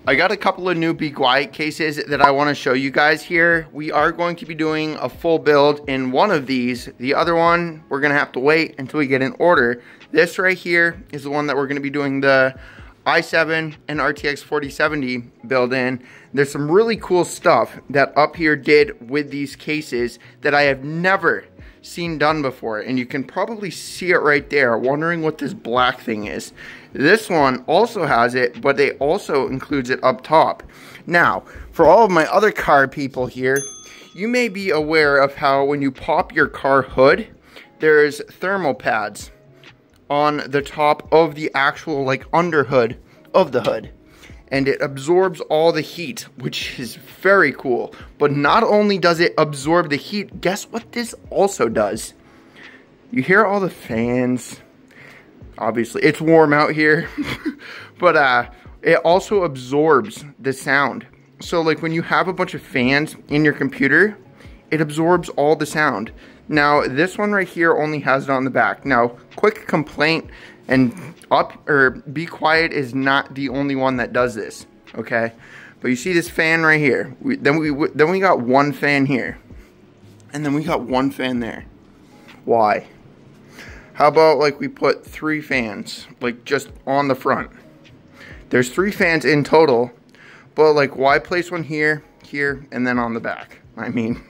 I got a couple of new Be Quiet cases that I want to show you guys here. We are going to be doing a full build in one of these. The other one, we're going to have to wait until we get an order. This right here is the one that we're going to be doing the i7 and RTX 4070 build in. There's some really cool stuff that Up Here did with these cases that I have never seen done before, and you can probably see it right there, wondering what this black thing is. This one also has it, but it also includes it up top. Now, for all of my other car people here, you may be aware of how when you pop your car hood, there's thermal pads on the top of the actual like underhood of the hood, and it absorbs all the heat, which is very cool. But not only does it absorb the heat, guess what this also does? You hear all the fans. Obviously it's warm out here, but it also absorbs the sound. So like when you have a bunch of fans in your computer, it absorbs all the sound. Now this one right here only has it on the back. Now, quick complaint, and Be Quiet is not the only one that does this, okay? But you see this fan right here. Then we got one fan here, and then we got one fan there. Why? How about like we put 3 fans, like just on the front? There's 3 fans in total, but like why place one here, here, and then on the back? I mean,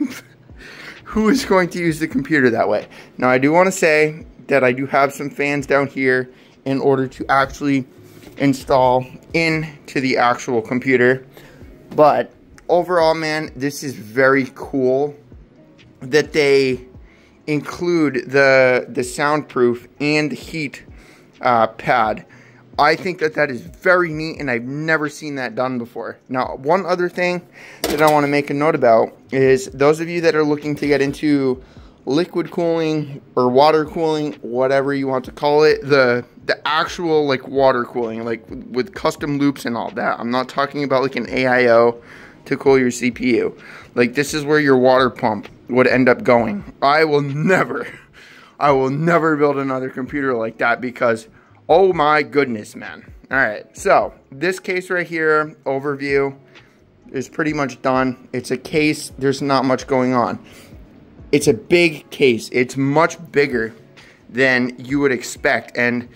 who is going to use the computer that way? Now I do want to say that I do have some fans down here in order to actually install into the actual computer. But overall, man, this is very cool that they include the soundproof and heat pad. I think that that is very neat, and I've never seen that done before. Now, one other thing that I want to make a note about is those of you that are looking to get into liquid cooling or water cooling, whatever you want to call it, the actual like water cooling, like with custom loops and all that. I'm not talking about like an AIO to cool your CPU. Like this is where your water pump would end up going. I will never build another computer like that, because oh my goodness, man. Alright, so this case right here, overview, is pretty much done. It's a case, there's not much going on. It's a big case. It's much bigger than you would expect, and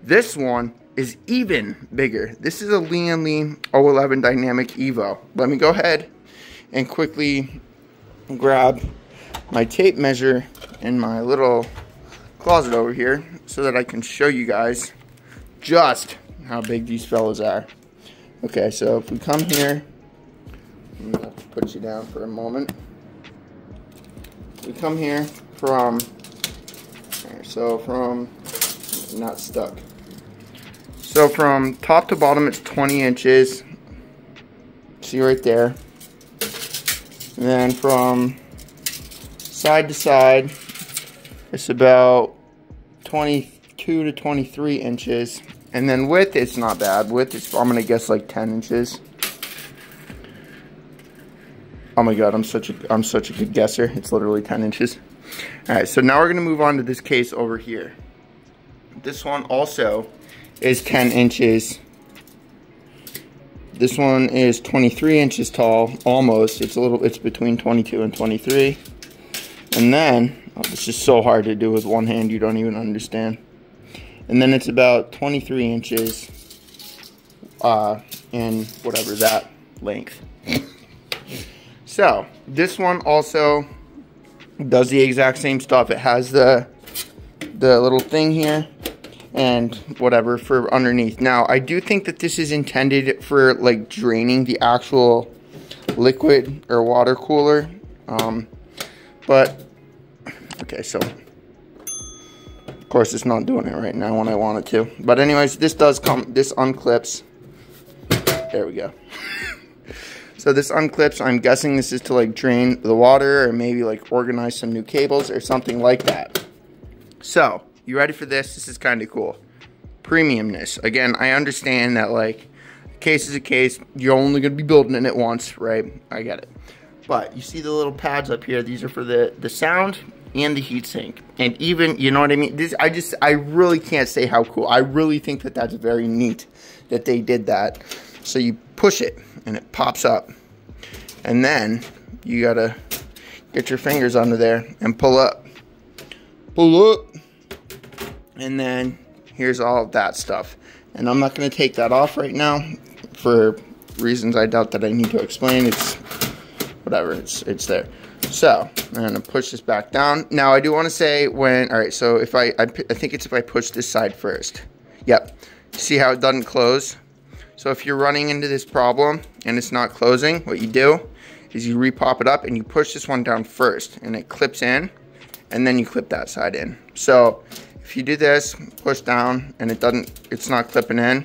this one is even bigger. This is a Lian Li 011 Dynamic Evo. Let me go ahead and quickly grab my tape measure in my little closet over here so that I can show you guys just how big these fellas are. Okay, so if we come here, I'm gonna put you down for a moment. We come here from, not stuck. So from top to bottom, it's 20 inches. See right there. And then from side to side, it's about 22 to 23 inches. And then width, it's not bad. Width is, I'm gonna guess, like 10 inches. Oh my god, I'm such a good guesser. It's literally 10 inches. Alright, so now we're gonna move on to this case over here. This one also is 10 inches. This one is 23 inches tall, almost. It's between 22 and 23. And then, oh, this is so hard to do with one hand, you don't even understand. And then it's about 23 inches in whatever that length. So, this one also does the exact same stuff. It has the little thing here and whatever for underneath. Now, I do think that this is intended for like draining the actual liquid or water cooler. But, okay, so of course it's not doing it right now when I want it to. But anyways, this does come, this unclips. There we go. So this unclips, I'm guessing this is to like drain the water or maybe like organize some new cables or something like that. So, you ready for this? This is kind of cool. Premiumness. Again, I understand that like, case is a case, you're only going to be building it once, right? I get it. But you see the little pads up here, these are for the sound and the heatsink. And even, you know what I mean? This, I really can't say how cool. I really think that that's very neat that they did that. So you push it and it pops up. And then you gotta get your fingers under there and pull up. Pull up. And then here's all of that stuff. And I'm not gonna take that off right now for reasons I doubt that I need to explain. It's whatever, it's there. So I'm gonna push this back down. Now I do want to say all right, so if I think it's if I push this side first. Yep, see how it doesn't close? So if you're running into this problem and it's not closing, what you do is you repop it up and you push this one down first and it clips in, and then you clip that side in. So if you do this, push down and it's not clipping in.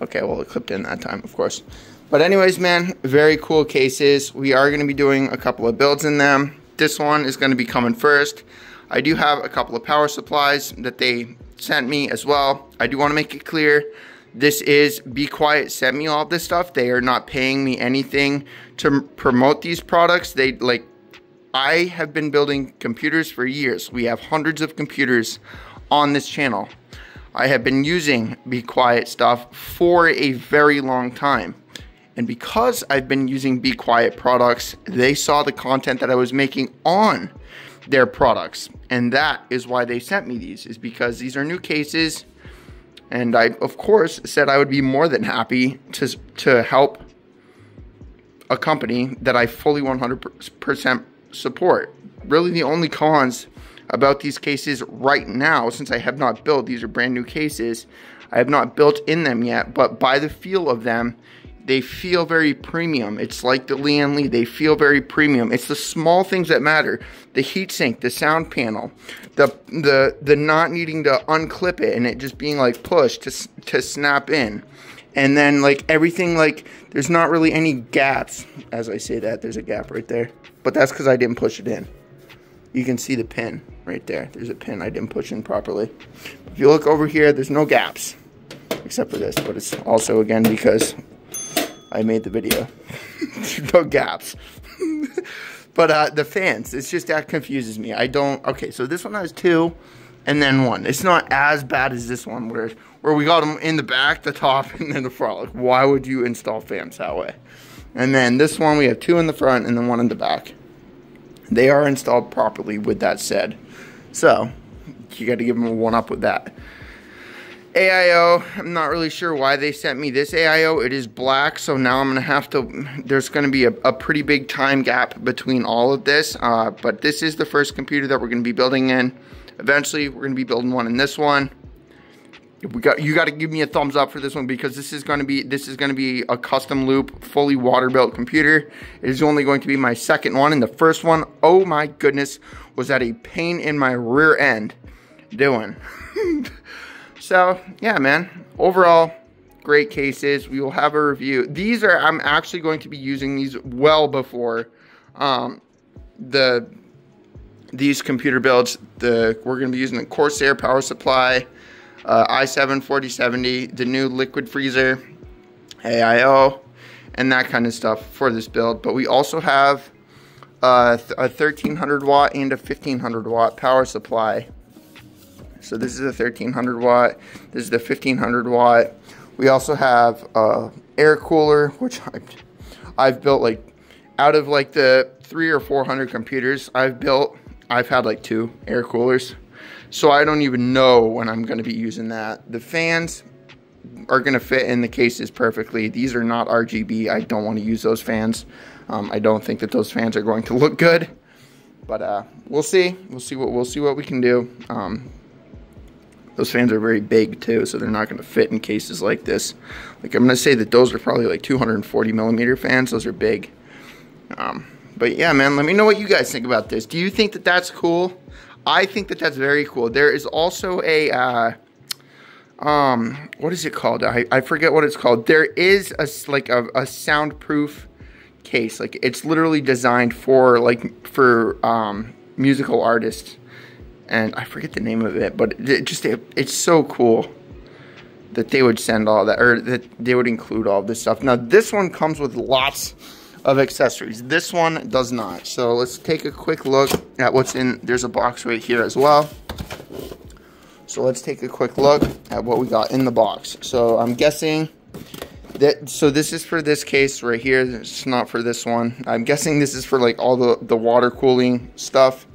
Okay, well it clipped in that time, of course. But anyways, man, very cool cases. We are gonna be doing a couple of builds in them. This one is gonna be coming first. I do have a couple of power supplies that they sent me as well. I do wanna make it clear, this is Be Quiet sent me all of this stuff. They are not paying me anything to promote these products. I have been building computers for years. We have hundreds of computers on this channel. I have been using Be Quiet stuff for a very long time. And because I've been using Be Quiet products, they saw the content that I was making on their products. And that is why they sent me these, is because these are new cases. And I, of course, said I would be more than happy to help a company that I fully 100% support. Really the only cons about these cases right now, since I have not built, these are brand new cases, I have not built in them yet, but by the feel of them, they feel very premium. It's like the Lian Li, they feel very premium. It's the small things that matter. The heatsink, the sound panel, the not needing to unclip it and it just being like pushed to snap in. And then like everything, like there's not really any gaps. As I say that, there's a gap right there. But that's because I didn't push it in. You can see the pin right there. There's a pin I didn't push in properly. If you look over here, there's no gaps. Except for this, but it's also, again, because I made the video. No gaps. But the fans, it's just that confuses me. Okay, so this one has 2 and then 1. It's not as bad as this one where we got them in the back, the top, and then the front. Like, why would you install fans that way? And then this one, we have 2 in the front and then 1 in the back. They are installed properly, with that said. So, you got to give them a 1-up with that. AIO, I'm not really sure why they sent me this AIO. It is black, so now I'm going to have to, there's going to be a pretty big time gap between all of this. But this is the first computer that we're going to be building in. Eventually, we're going to be building one in this one. You got to give me a thumbs up for this one, because this is going to be a custom loop, fully water built computer. It is only going to be my second one, and the first one, oh my goodness, was that a pain in my rear end doing. So yeah, man, overall great cases. We will have a review. I'm actually going to be using these well before these computer builds. We're going to be using the Corsair power supply, i7 4070, the new liquid freezer, AIO, and that kind of stuff for this build. But we also have a 1300 watt and a 1500 watt power supply. So this is a 1300 watt, this is the 1500 watt. We also have a air cooler, which I've built, like, out of like the 300 or 400 computers I've built, I've had like 2 air coolers. So I don't even know when I'm going to be using that. The fans are going to fit in the cases perfectly. These are not RGB. I don't want to use those fans. I don't think that those fans are going to look good. But we'll see. We'll see what we can do. Those fans are very big too, so they're not going to fit in cases like this. Like, I'm going to say that those are probably like 240 millimeter fans. Those are big. But yeah, man, let me know what you guys think about this. Do you think that that's cool? I think that that's very cool. There is also a, what is it called? I forget what it's called. There is a soundproof case. Like, it's literally designed for musical artists. And I forget the name of it, but it's so cool that they would send all that, or that they would include all this stuff. Now, this one comes with lots of accessories. This one does not. So let's take a quick look at what's in. There's a box right here as well. So let's take a quick look at what we got in the box. So I'm guessing So this is for this case right here. It's not for this one. I'm guessing this is for like all the water cooling stuff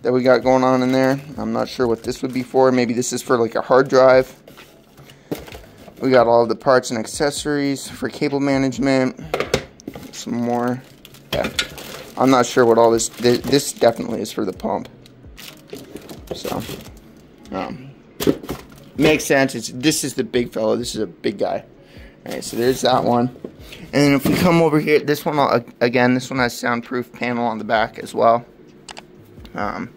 that we got going on in there. I'm not sure what this would be for. Maybe this is for like a hard drive. We got all of the parts and accessories for cable management. Some more. Yeah. I'm not sure what all this definitely is for the pump. So, makes sense. This is the big fella. This is a big guy. Alright, so there's that one. And then if we come over here, this one, again, this one has soundproof panel on the back as well. But,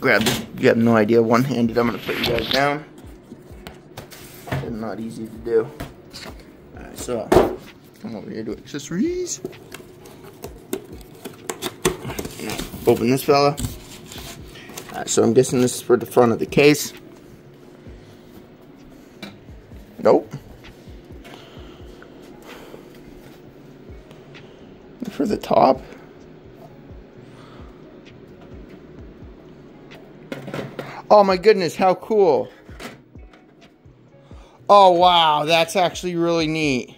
grab this, you have no idea, one-handed, I'm going to put you guys down. It's not easy to do. Alright, so, come over here to accessories. Open this fella. So I'm guessing this is for the front of the case. Nope. For the top. Oh my goodness, how cool. Oh wow, that's actually really neat.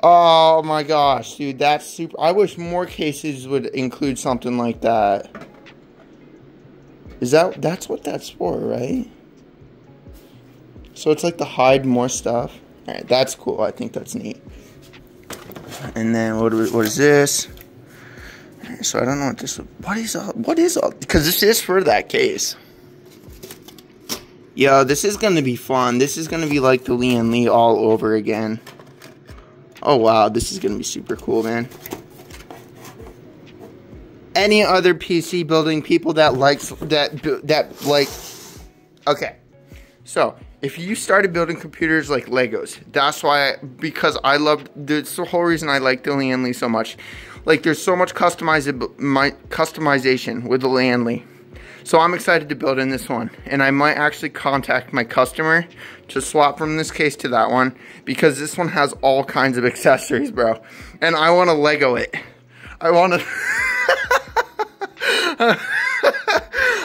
Oh my gosh, dude, that's super. I wish more cases would include something like that. That's what that's for, right? So it's like to hide more stuff. Alright, that's cool. I think that's neat. And then what is this? Right, so I don't know what this. What is all? Because this is for that case. Yo, this is gonna be fun. This is gonna be like the Lee & Lee all over again. Oh wow, this is gonna be super cool, man. Any other PC building people that like, okay. So, if you started building computers like Legos, that's why, because I love, that's the whole reason I like the Lee & Lee so much. Like, there's so much customization with the Lee & Lee. So I'm excited to build in this one. And I might actually contact my customer to swap from this case to that one, because this one has all kinds of accessories, bro. And I want to Lego it. I want to...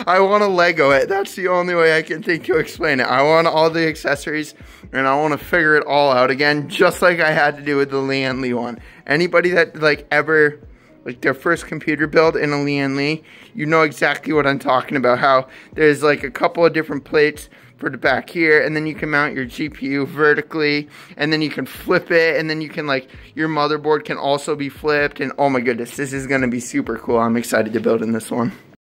I want to Lego it. That's the only way I can think to explain it. I want all the accessories, and I want to figure it all out again, just like I had to do with the Lee & Lee one. Anybody that like ever, like their first computer build in a Lee & Lee, you know exactly what I'm talking about. How there's like a couple of different plates for the back here, and then you can mount your GPU vertically, and then you can flip it, and then you can like, your motherboard can also be flipped, and oh my goodness, this is going to be super cool. I'm excited to build in this one.